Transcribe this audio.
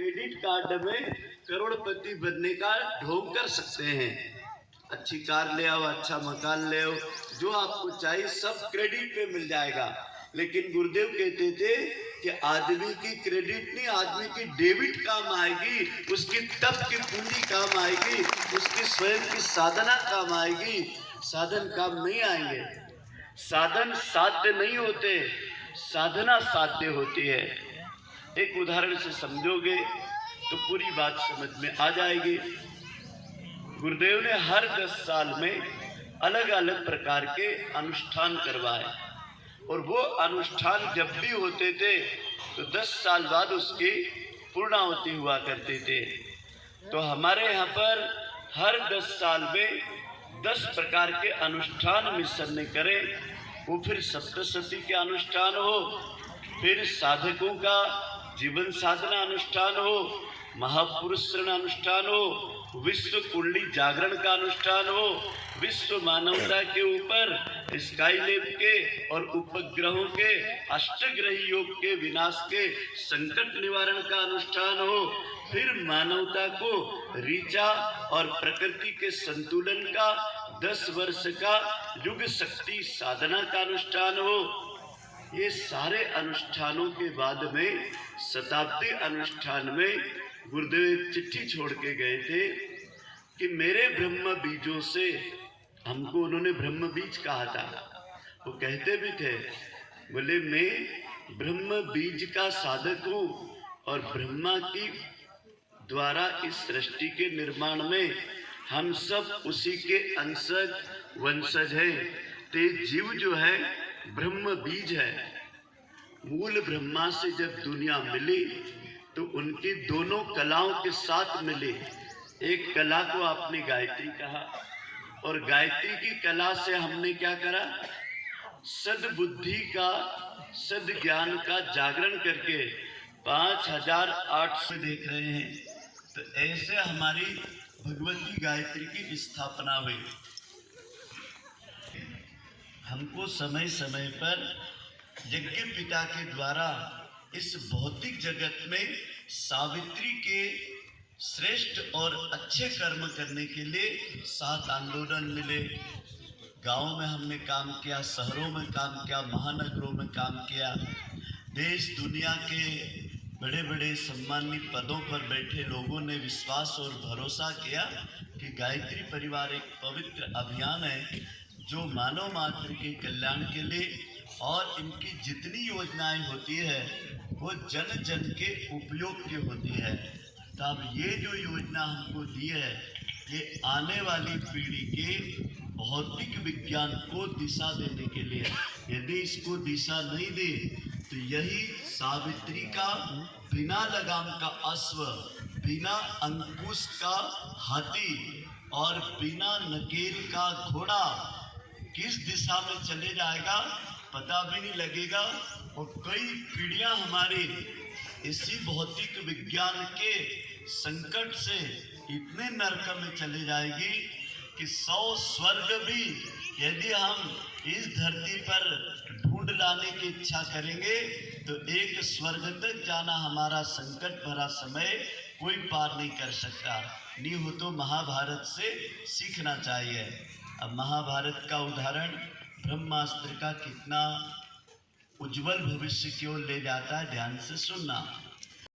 Credit card में करोड़पति बनने का ढोंग कर सकते हैं। अच्छी कार ले आओ, अच्छा मकान ले आओ, जो आपको चाहिए सब क्रेडिट पे मिल जाएगा। लेकिन गुरुदेव कहते थे कि आदमी की क्रेडिट नहीं, आदमी की डेबिट काम आएगी, उसकी तप की पूंजी काम आएगी, उसकी स्वयं की साधना काम आएगी। साधन काम नहीं आएंगे। साधन साध्य नहीं होते, साधना साध्य होती है। एक उदाहरण से समझोगे तो पूरी बात समझ में आ जाएगी। गुरुदेव ने हर 10 साल में अलग अलग प्रकार के अनुष्ठान करवाए और वो अनुष्ठान जब भी होते थे तो 10 साल बाद उसकी पूर्णाहुति हुआ करते थे। तो हमारे यहाँ पर हर 10 साल में 10 प्रकार के अनुष्ठान मिश्रण ने करें, वो फिर सप्तशती के अनुष्ठान हो, फिर साधकों का जीवन साधना अनुष्ठान हो, महापुरुष अनुष्ठान हो, विश्व कुंडली जागरण का अनुष्ठान हो, विश्व मानवता के ऊपर स्काईलैब के और उपग्रहों के अष्टग्रही योग के विनाश के संकट निवारण का अनुष्ठान हो, फिर मानवता को ऋचा और प्रकृति के संतुलन का 10 वर्ष का युग शक्ति साधना का अनुष्ठान हो। ये सारे अनुष्ठानों के बाद में शताब्दी अनुष्ठान में गुरुदेव एक चिट्ठी छोड़ के गए थे कि मेरे ब्रह्म बीजों से, हमको उन्होंने ब्रह्म बीज कहा था, वो कहते भी थे, बोले मैं ब्रह्म बीज का साधक हूँ और ब्रह्मा की द्वारा इस सृष्टि के निर्माण में हम सब उसी के अंशज वंशज हैं। ते जीव जो है ब्रह्म बीज है। मूल ब्रह्मा से जब दुनिया मिली तो उनकी दोनों कलाओं के साथ मिली। एक कला को आपने गायत्री कहा और गायत्री की कला से हमने क्या करा, सद्बुद्धि का, सद ज्ञान का जागरण करके 5800 देख रहे हैं। तो ऐसे हमारी भगवती गायत्री की स्थापना हुई। हमको समय समय पर यज्ञ पिता के द्वारा इस भौतिक जगत में सावित्री के श्रेष्ठ और अच्छे कर्म करने के लिए 7 आंदोलन मिले। गांव में हमने काम किया, शहरों में काम किया, महानगरों में काम किया। देश दुनिया के बड़े बड़े सम्मानित पदों पर बैठे लोगों ने विश्वास और भरोसा किया कि गायत्री परिवार एक पवित्र अभियान है जो मानव मात्र के कल्याण के लिए और इनकी जितनी योजनाएं होती है वो जन जन के उपयोग की होती है। तो अब ये जो योजना हमको दी है ये आने वाली पीढ़ी के भौतिक विज्ञान को दिशा देने के लिए। यदि इसको दिशा नहीं दे तो यही सावित्री का बिना लगाम का अश्व, बिना अंकुश का हाथी और बिना नकेल का घोड़ा किस दिशा में चले जाएगा पता भी नहीं लगेगा। और कई पीढ़ियां हमारी इसी भौतिक विज्ञान के संकट से इतने नरक में चले जाएगी कि 100 स्वर्ग भी यदि हम इस धरती पर ढूंढ लाने की इच्छा करेंगे तो एक स्वर्ग तक जाना हमारा संकट भरा समय कोई पार नहीं कर सकता। नहीं हो तो महाभारत से सीखना चाहिए। अब महाभारत का उदाहरण ब्रह्मास्त्र का कितना उज्जवल भविष्य की ओर ले जाता है, ध्यान से सुनना।